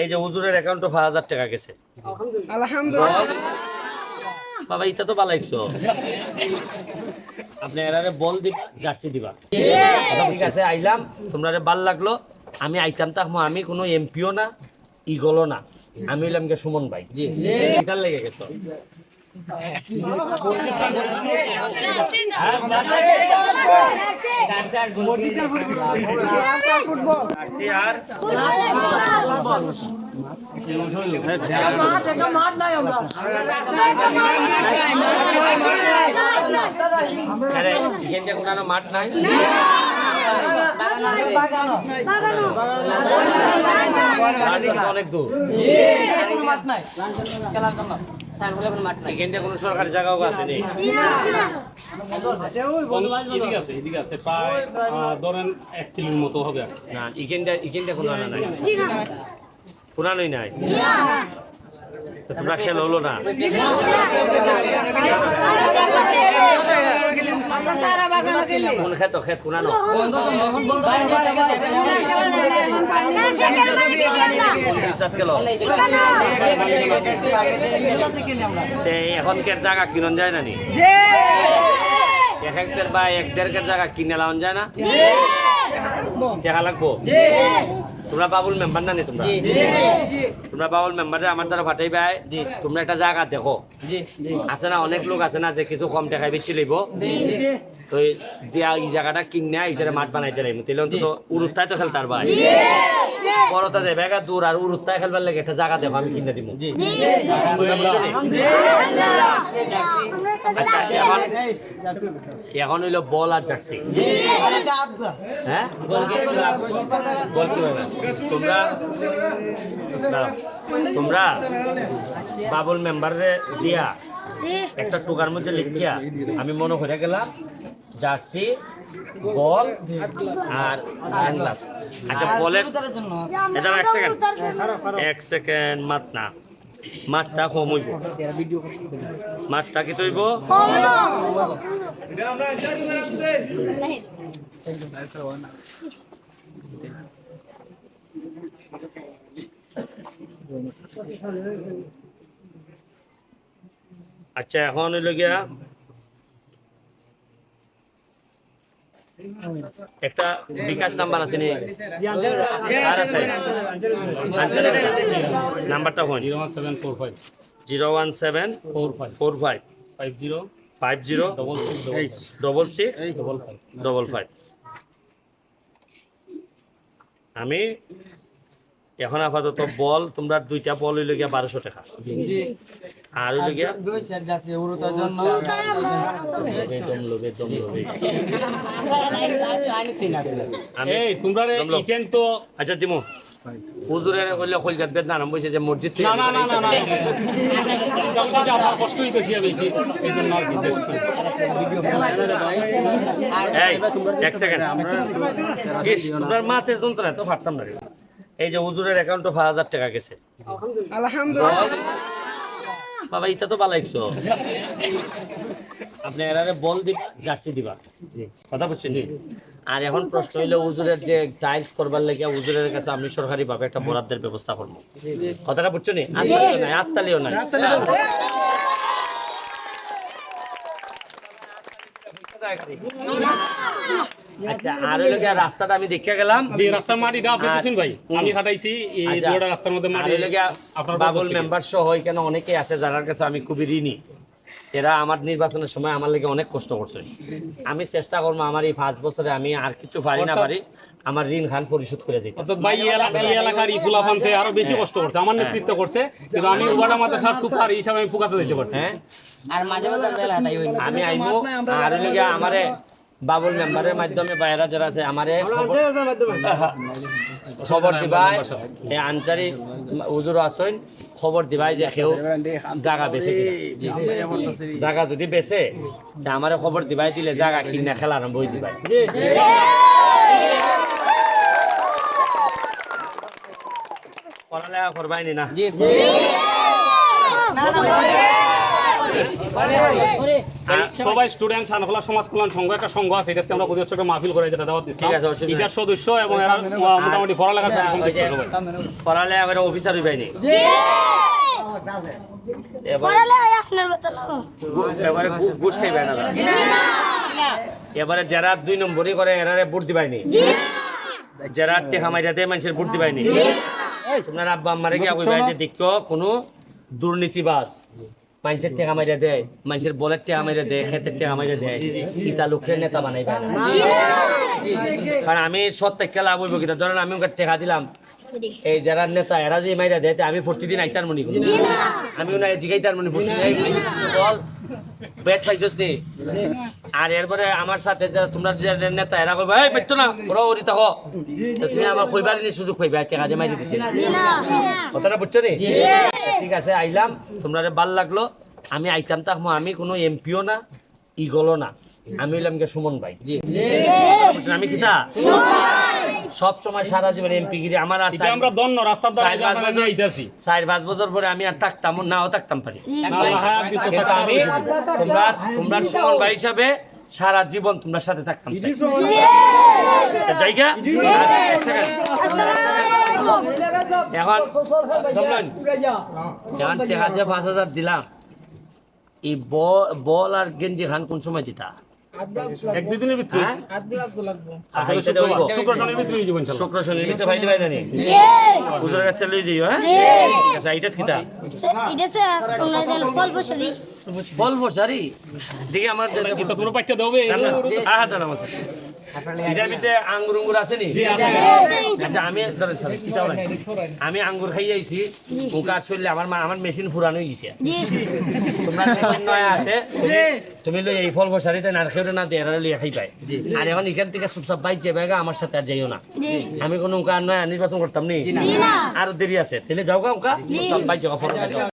এই যে হুজুরের অ্যাকাউন্টে 5000 টাকা গেছে। আলহামদুলিল্লাহ বাবা এটা তো বালাইছো। আপনি এরারে বল দিবা, জার্সি দিবা। ঠিক আছে, আইলাম, তোমরা ভাল লাগলো। আমি আইতাম তাকমো, আমি কোনো এমপিও না, ইগলও না, আমি হইলাম গে সুমন ভাই। এটার লেগে গেছো। জার্সি আর আরে এখানে কোনো মাঠ নাই। অনেক দূর, এখানে কোনো সরকারি জায়গাও আছে নেই। এদিকে আছে প্রায় ধরেন 1 কিলোর মতো হবে। না এখানটা কোনো আনা নাই, পুরানোই নাই। তো তোমরা খেল হলো না। কোন খেত খেত পুরানো? এখনকার জায়গা কিনন যায় না নি? 1 হেক্টর বা 1-1.5 জায়গা কিনে লাউন যায় না? দেখা লাগবো। তোমরা বাবুল মেম্বার না নি? তোমরা বাবুল মেম্বারে আমার দ্বারা পাঠাই ভাই, তোমরা একটা জায়গা দেখো। আছে না অনেক লোক আছে না যে কিছু কম টাকায় বেশি লইব, তো দিয়া এই জায়গাটা কিনে এটারে মাঠ বানাইতে লাগবে। তাহলে অন্তত উরুত্তায় তো খেলতার ভাই, বড়টা দেবে দূর, আর উরুত্তায় খেলবার লাগে একটা জায়গা দেখো, আমি কিনে দিব। এখন হইলো বল আর জার্সি। হ্যাঁ বল কি হবে? তোমরা বাবুল মেম্বারে দিয়া একটা টুকার মধ্যে লিখিয়া আমি মনে করে গেলাম জার্সি, বল আর হ্যান্ডগ্লাভস। আচ্ছা বলের এটা 1 সেকেন্ড মাত না, মাছটা কম হইব, মাছটা কি তৈব? আচ্ছা এখন হইল গিয়া একটা বিকাশ নাম্বার আছে নি? নাম্বারটা হয় 01745 01745 50 66 আমি এখন আপাতত বল তোমরা 2টা বল হইল গিয়া 1200 টাকা, আর হইল গিয়া আচ্ছা দিমু হুজুরের কইলে কইজাত বেদ না আরম্ভ হইছে যে মসজিদ না আমার কষ্ট হইতেছি বেশি, এইজন্য আর কি। এই 1 সেকেন্ড তোমরা মাতে যন্ত্রণা তো ফাটতাম না। এই যে হুজুরের অ্যাকাউন্টে 5000 টাকা গেছে। আলহামদুলিল্লাহ বাবা এটা তো বালাইছো। আপনি এরারে বল দিবা, জার্সি দিবা, কথা বুঝছেন? আর এখন প্রশ্ন হইলো হুজুরের যে টাইলস করবার লাগে হুজুরের কাছে আমি সরকারি ভাবে একটা বরাদ্দের ব্যবস্থা করবো। কথাটা বুঝছো নি? আত্মালিও নাই। আচ্ছা আর হইলো গিয়া রাস্তাটা আমি দেখে গেলাম, যে রাস্তার মাটিটা আপনি দিছেন ভাই, আমি খাটাইছি এই দুটো রাস্তার মধ্যে মাটি। আপনার বাবুল মেম্বার সহ এখানে অনেকেই আছে যার কাছে আমি খুবই ঋণী। এরা আমার নির্বাচনের সময় আমার লাগে অনেক কষ্ট করছে। আমি চেষ্টা করবো আমার এই 5 বছরে আমি আর কিছু পারি না পারি আমার ঋণ খান পরিশোধ করে দিতে। ভাই এই এলাকার ইফুলাফানতে আরো বেশি কষ্ট করছে, আমার নেতৃত্ব করছে, কিন্তু আমি উগাড়া মাদ্রাসার সুপার হিসাবে আমি ফুকাতে দিতে পারছি। হ্যাঁ আমি আইবো আর লাগে আমারে বাবুল মেম্বারের মাধ্যমে বাইরা যারা আছে আমারে খবর দিবাই, এই আনসারি হুজুর আসেন খবর দিবাই যে কেউ জায়গা বেছে জায়গা যদি বেছে আমারে খবর দিবাই, দিলে জায়গা কিনা খেলা আরম্ভ হয়ে দিবাই। পড়ালেখা করবাই না আর সবাই স্টুডেন্ট শানখোলা সমাজ কল্যাণ সংঘ একটা সংঘ আছে, এটাতে আমরা প্রতি বছর একটা মাহফিল করে যেটা দাওয়াত দিচ্ছি। ঠিক আছে, অসুবিধা এটার সদস্য এবং এরা মোটামুটি পড়ালেখার সাথে সম্পৃক্ত সবাই। পড়ালে আবার অফিসার হইবাইনি এবারে ঘুষ খাইবে না এবারে যারা 2 নম্বরই করে এরারে ভোট দিবাইনি যারা টেকা মাইরা দেয় মানুষের ভোট দিবাইনি তোমার আব্বা আম্মারে কি কইবাই যে দেখো কোনো দুর্নীতিবাজ মানুষের টেকা মাইরা দেয় মানুষের বলের টেকা মাইরা দেয় খেতের টেকা মাইরা দেয় ইতা লোকের নেতা বানাইবে না কারণ আমি সত্য খেলা বলবো কিনা ধরেন আমি ওকে টেকা দিলাম এই যারা নেতা এরা যে মাইরা দেয় আমি প্রতিদিন আইতার মনি করি আমি ওনার জিগাইতার মনি বল বেট পাইছস নি আর এরপরে আমার সাথে যারা তোমরা যে নেতা এরা কইবা এই পেতো না ওরা ওরি থাকো তুমি আমার কইবার নি সুযোগ কইবা টাকা যে মাইরে দিছে কথাটা বুঝছো নি ঠিক আছে আইলাম তোমরা ভাল লাগলো আমি আইতাম তাকমো আমি কোনো এমপিও না ইগলও না আমি হইলাম কে সুমন ভাই আমি কিতা সব সময় সারা জীবন এমপি গিরি আমার আর এটা আমরা দন্ন রাস্তার ধারে আমরা যাইতাছি 4-5 বছর পরে আমি আর থাকতাম নাও থাকতাম পারি আল্লাহ হায়াত দিত কিন্তু আমি তোমরা সুমন ভাই হিসাবে সারা জীবন তোমার সাথে থাকতাম জায়গা এখন এখন 5,000 দিলাম এই বল আর গেঞ্জি খান কোন সময় দিতা 1-2 দিনের ভিতরে শুক্র শনির ভিতরে হয়ে যাবে ইনশাআল্লাহ। শুক্র শনির ভিতরে ভাই দিবাই জানি পুজোর রাস্তা লই যাইও হ্যাঁ ঠিক আছে এইটা কিতা ফল বসারি দেখি আমার এটা পুরো পাইতে দেবে আহা দাঁড়াম আছে এটার ভিতরে আঙ্গুর উঙ্গুর আছে নি আচ্ছা আমি আমি আঙ্গুর খাই যাইছি মুখা চললে আমার মেশিন ফুরানো গেছে তোমরা মেশিন নয়া আছে তুমি লই এই ফল বসারিতে নারকেল না দিয়ে লইয়া খাই পাই আর এখন এখান থেকে চুপচাপ বাইক যাবে আমার সাথে আর যাইও না আমি কোনো নয়া নির্বাচন করতাম নি আরো দেরি আছে তাহলে যাও গা বাইক যাও ফল